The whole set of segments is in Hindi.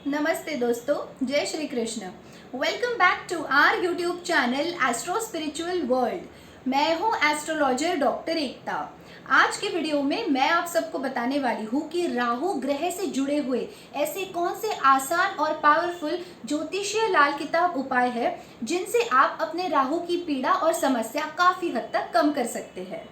नमस्ते दोस्तों, जय Shri Krishna. Welcome back to our YouTube channel astro spiritual world. मैं हूं एस्ट्रोलॉजर डॉक्टर एकता। आज की वीडियो में मैं आप सबको बताने वाली हूं कि राहु ग्रह से जुड़े हुए ऐसे कौन से आसान और पावरफुल ज्योतिषीय लाल किताब उपाय है जिनसे आप अपने राहु की पीड़ा और समस्या काफी हद तक कम कर सकते हैं।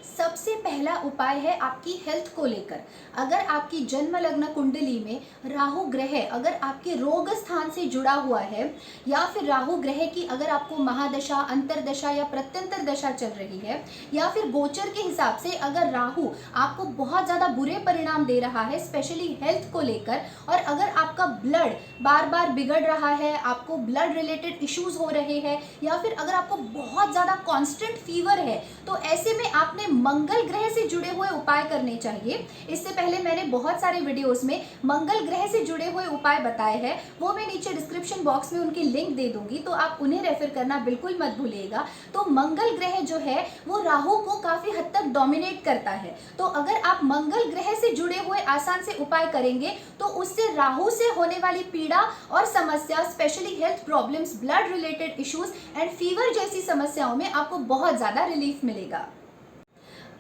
सबसे पहला उपाय है आपकी हेल्थ को लेकर। अगर आपकी जन्म लग्न कुंडली में राहु ग्रह अगर आपके रोग स्थान से जुड़ा हुआ है या फिर राहु ग्रह की अगर आपको महादशा, अंतरदशा या प्रत्यंतर दशा चल रही है या फिर गोचर के हिसाब से अगर राहु आपको बहुत ज़्यादा बुरे परिणाम दे रहा है स्पेशली हेल्थ को लेकर, और अगर आपका ब्लड बार बार बिगड़ रहा है, आपको ब्लड रिलेटेड इश्यूज हो रहे हैं या फिर अगर आपको बहुत ज़्यादा कॉन्स्टेंट फीवर है, तो ऐसे में आपने मंगल ग्रह से जुड़े हुए उपाय करने चाहिए। इससे पहले मैंने बहुत सारे वीडियोस में मंगल ग्रह से जुड़े हुए उपाय बताए हैं, वो मैं नीचे डिस्क्रिप्शन बॉक्स में उनकी लिंक दे दूंगी, तो आप उन्हें रेफर करना बिल्कुल मत भूलिएगा। तो मंगल ग्रह जो है वो राहु को काफी हद तक डोमिनेट करता है, तो अगर आप मंगल ग्रह से जुड़े हुए आसान से उपाय करेंगे तो उससे राहु से होने वाली पीड़ा और समस्या specially health problems, blood related issues and fever जैसी समस्याओं में आपको बहुत ज्यादा रिलीफ मिलेगा।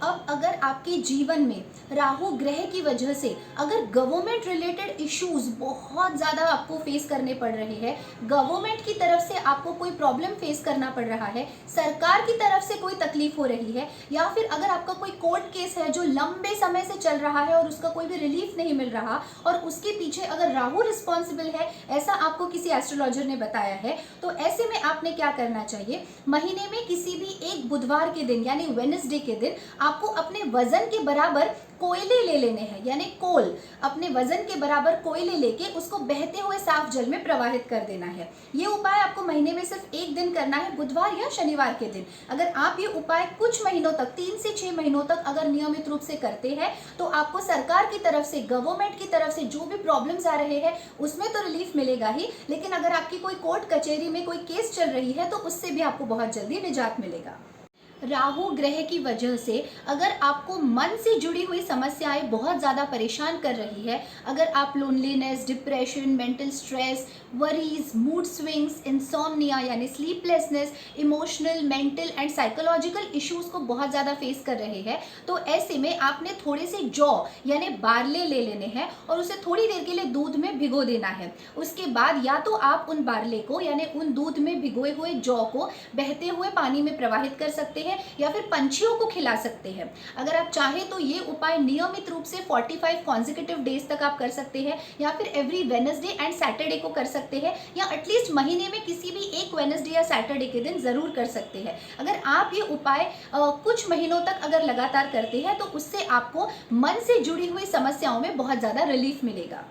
अब अगर आपके जीवन में राहु ग्रह की वजह से अगर गवर्नमेंट रिलेटेड इश्यूज बहुत ज़्यादा आपको फेस करने पड़ रहे हैं, गवर्नमेंट की तरफ से आपको कोई प्रॉब्लम फेस करना पड़ रहा है, सरकार की तरफ से कोई तकलीफ हो रही है, या फिर अगर आपका कोई कोर्ट केस है जो लंबे समय से चल रहा है और उसका कोई भी रिलीफ नहीं मिल रहा और उसके पीछे अगर राहु रिस्पॉन्सिबल है, ऐसा आपको किसी एस्ट्रोलॉजर ने बताया है, तो ऐसे में आपने क्या करना चाहिए, महीने में किसी भी एक बुधवार के दिन यानी वेडनेसडे के दिन आपको अपने वजन के बराबर कोयले ले लेने हैं, यानी कोल, अपने वजन के बराबर कोयले लेके उसको बहते हुए साफ जल में प्रवाहित कर देना है। ये उपाय आपको महीने में सिर्फ एक दिन करना है, बुधवार या शनिवार के दिन। अगर आप ये उपाय कुछ महीनों तक, 3 से 6 महीनों तक अगर नियमित रूप से करते हैं तो आपको सरकार की तरफ से, गवर्नमेंट की तरफ से जो भी प्रॉब्लम्स आ रहे हैं उसमें तो रिलीफ मिलेगा ही, लेकिन अगर आपकी कोई कोर्ट कचहरी में कोई केस चल रही है तो उससे भी आपको बहुत जल्दी निजात मिलेगा। राहु ग्रह की वजह से अगर आपको मन से जुड़ी हुई समस्याएं बहुत ज़्यादा परेशान कर रही है, अगर आप loneliness, depression, mental stress, worries, mood swings, insomnia यानी sleeplessness, emotional, mental and psychological issues को बहुत ज़्यादा फेस कर रहे हैं, तो ऐसे में आपने थोड़े से जौ यानी बारले ले लेने हैं और उसे थोड़ी देर के लिए दूध में भिगो देना है। उसके बाद या तो आप उन बारले को यानी उन दूध में भिगोए हुए जौ को बहते हुए पानी में प्रवाहित कर सकते हैं या फिर पंछियों को खिला सकते हैं। अगर आप चाहें तो ये उपाय नियमित रूप से 45 कॉन्जिक्यूटिव डेज तक आप कर सकते हैं, या फिर एवरी वेडनेसडे एंड सैटरडे को कर सकते हैं, या एटलीस्ट महीने में किसी भी एक वेडनेसडे या सैटरडे के दिन जरूर कर सकते हैं। अगर आप ये उपाय कुछ महीनों तक अगर लगातार करते हैं तो उससे आपको मन से जुड़ी हुई समस्याओं में बहुत ज्यादा रिलीफ मिलेगा।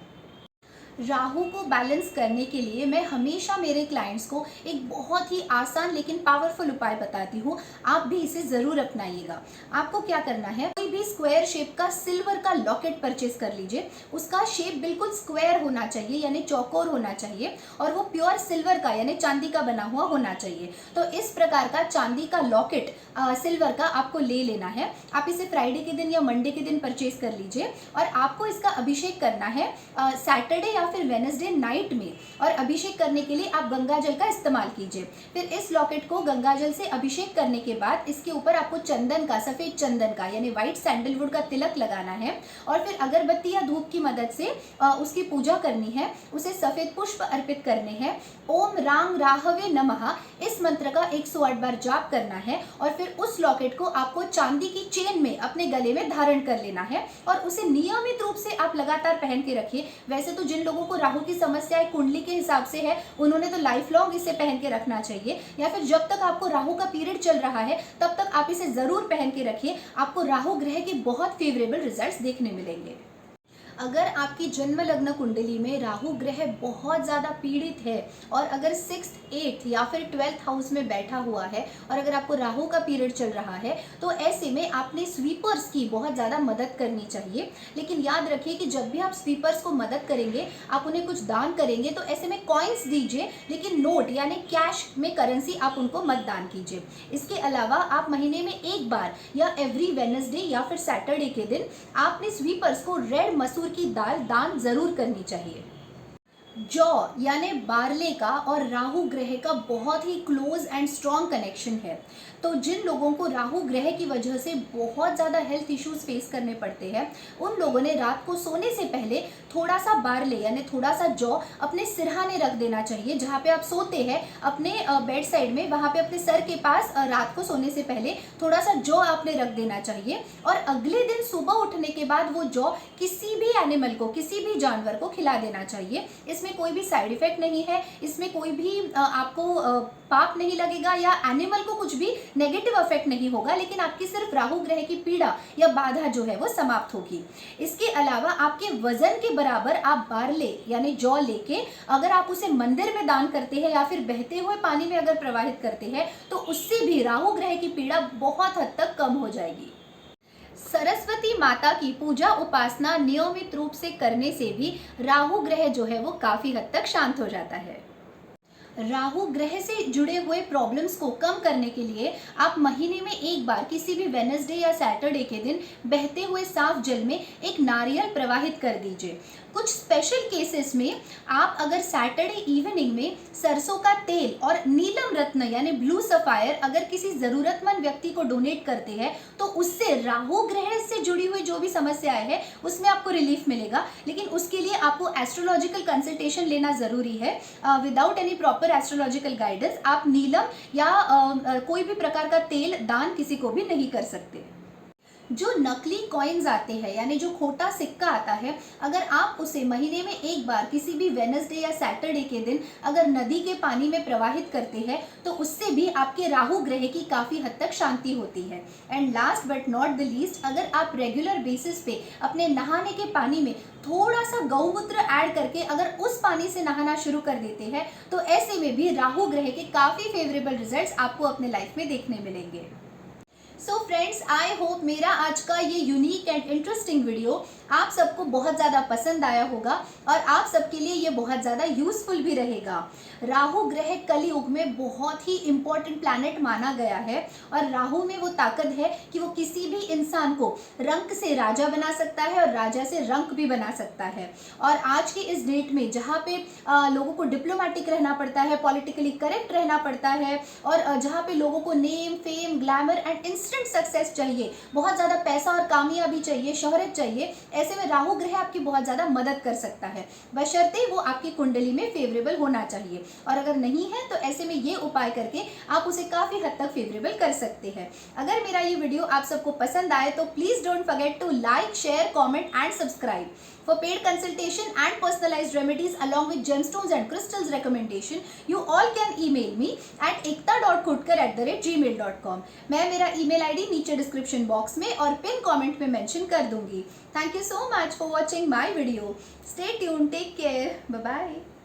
राहु को बैलेंस करने के लिए मैं हमेशा मेरे क्लाइंट्स को एक बहुत ही आसान लेकिन पावरफुल उपाय बताती हूँ, आप भी इसे ज़रूर अपनाइएगा। आपको क्या करना है, कोई भी स्क्वायर शेप का सिल्वर का लॉकेट परचेज कर लीजिए। उसका शेप बिल्कुल स्क्वायर होना चाहिए यानी चौकोर होना चाहिए, और वो प्योर सिल्वर का यानी चांदी का बना हुआ होना चाहिए। तो इस प्रकार का चांदी का लॉकेट सिल्वर का आपको ले लेना है। आप इसे फ्राइडे के दिन या मंडे के दिन परचेज कर लीजिए, और आपको इसका अभिषेक करना है सैटरडे या फिर वेडनेसडे नाइट में, और अभिषेक करने के लिए आप गंगा जल का इस्तेमाल कीजिए। फिर इस लॉकेट को गंगा जल से अभिषेक करने के बाद इसके ऊपर आपको चंदन का, सफेद चंदन का यानी व्हाइट सैंडलवुड का तिलक लगाना है, और फिर अगरबत्ती या धूप की मदद से उसकी पूजा करनी है, उसे सफेद पुष्प अर्पित करने हैं। ओम राम राहवे नमः इस मंत्र का 108 बार जाप करना है, और फिर उस लॉकेट को आपको चांदी की चेन में अपने गले में धारण कर लेना है, और उसे नियमित रूप से आप लगातार पहन के रखिए। वैसे तो जिन लोगों को राहु की समस्या कुंडली के हिसाब से है उन्होंने तो लाइफ लॉन्ग इसे पहन के रखना चाहिए, या फिर जब तक आपको राहु का पीरियड चल रहा है तब तक आप इसे जरूर पहन के रखिए। आपको राहु ग्रह के बहुत फेवरेबल रिजल्ट्स देखने मिलेंगे। अगर आपकी जन्म लग्न कुंडली में राहु ग्रह बहुत ज़्यादा पीड़ित है और अगर 6th, 8th या फिर 12th हाउस में बैठा हुआ है, और अगर आपको राहु का पीरियड चल रहा है, तो ऐसे में आपने स्वीपर्स की बहुत ज़्यादा मदद करनी चाहिए। लेकिन याद रखिए कि जब भी आप स्वीपर्स को मदद करेंगे, आप उन्हें कुछ दान करेंगे, तो ऐसे में कॉइन्स दीजिए, लेकिन नोट यानी कैश में करेंसी आप उनको मत दान कीजिए। इसके अलावा आप महीने में एक बार या एवरी वेडनेसडे या फिर सैटरडे के दिन आपने स्वीपर्स को रेड मसूर की दाल दान जरूर करनी चाहिए। जौ यानी बारले का और राहु ग्रह का बहुत ही क्लोज एंड स्ट्रॉन्ग कनेक्शन है। तो जिन लोगों को राहु ग्रह की वजह से बहुत ज़्यादा हेल्थ इश्यूज फेस करने पड़ते हैं, उन लोगों ने रात को सोने से पहले थोड़ा सा बारले यानी थोड़ा सा जौ अपने सिरहाने रख देना चाहिए। जहाँ पे आप सोते हैं अपने बेड साइड में, वहाँ पे अपने सर के पास रात को सोने से पहले थोड़ा सा जौ आपने रख देना चाहिए। और अगले दिन सुबह उठने के बाद वो जौ किसी भी एनिमल को, किसी भी जानवर को खिला देना चाहिए। इसमें कोई भी साइड इफेक्ट नहीं है, इसमें कोई भी आपको पाप नहीं लगेगा या एनिमल को कुछ भी नेगेटिव इफेक्ट नहीं होगा, लेकिन आपकी सिर्फ राहु ग्रह की पीड़ा या बाधा जो है वो समाप्त होगी। इसके अलावा आपके वजन के बराबर आप बारले यानी जौ लेके अगर आप उसे मंदिर में दान करते हैं या फिर बहते हुए पानी में अगर प्रवाहित करते हैं, तो उससे भी राहु ग्रह की पीड़ा बहुत हद तक कम हो जाएगी। सरस्वती माता की पूजा उपासना नियमित रूप से करने से भी राहु ग्रह जो है वो काफी हद तक शांत हो जाता है। राहु ग्रह से जुड़े हुए प्रॉब्लम्स को कम करने के लिए आप महीने में एक बार किसी भी वेडनेसडे या सैटरडे के दिन बहते हुए साफ जल में एक नारियल प्रवाहित कर दीजिए। कुछ स्पेशल केसेस में आप अगर सैटरडे इवनिंग में सरसों का तेल और नीलम रत्न यानी ब्लू सफायर अगर किसी ज़रूरतमंद व्यक्ति को डोनेट करते हैं, तो उससे राहु ग्रह से जुड़ी हुई जो भी समस्याएं हैं उसमें आपको रिलीफ मिलेगा। लेकिन उसके लिए आपको एस्ट्रोलॉजिकल कंसल्टेशन लेना ज़रूरी है। Without any proper astrological guidance आप नीलम या कोई भी प्रकार का तेल दान किसी को भी नहीं कर सकते। जो नकली कॉइन्स आते हैं यानी जो खोटा सिक्का आता है, अगर आप उसे महीने में एक बार किसी भी वेडनेसडे या सैटरडे के दिन अगर नदी के पानी में प्रवाहित करते हैं, तो उससे भी आपके राहु ग्रह की काफ़ी हद तक शांति होती है। And last but not the least, अगर आप रेगुलर बेसिस पे अपने नहाने के पानी में थोड़ा सा गौमूत्र ऐड करके अगर उस पानी से नहाना शुरू कर देते हैं, तो ऐसे में भी राहु ग्रह के काफ़ी फेवरेबल रिजल्ट्स आपको अपने लाइफ में देखने मिलेंगे। सो फ्रेंड्स, आई होप मेरा आज का ये यूनिक एंड इंटरेस्टिंग वीडियो आप सबको बहुत ज़्यादा पसंद आया होगा और आप सबके लिए ये बहुत ज़्यादा यूजफुल भी रहेगा। राहु ग्रह कलयुग में बहुत ही इम्पोर्टेंट प्लैनेट माना गया है और राहु में वो ताकत है कि वो किसी भी इंसान को रंक से राजा बना सकता है और राजा से रंक भी बना सकता है। और आज के इस डेट में जहाँ पे लोगों को डिप्लोमेटिक रहना पड़ता है, पॉलिटिकली करेक्ट रहना पड़ता है और जहाँ पे लोगों को name, fame, glamour and instant success चाहिए, बहुत ज़्यादा पैसा और कामयाबी चाहिए, शोहरत चाहिए, ऐसे में राहु ग्रह आपकी बहुत ज़्यादा मदद कर सकता है, बशर्ते वो आपकी कुंडली में फेवरेबल होना चाहिए। और अगर नहीं है तो ऐसे में ये उपाय करके आप उसे काफ़ी हद तक फेवरेबल कर सकते हैं। अगर मेरा ये वीडियो आप सबको पसंद आए तो please don't forget to like, share, comment and subscribe. For paid consultation and personalized remedies along with gemstones and crystals recommendation, you all can email me at ekta.khudkar@gmail.com। मैं मेरा email ID नीचे डिस्क्रिप्शन बॉक्स में और पिन कमेंट में मेंशन कर दूंगी। Thank you so much for watching my video. Stay tuned. Take care. Bye bye.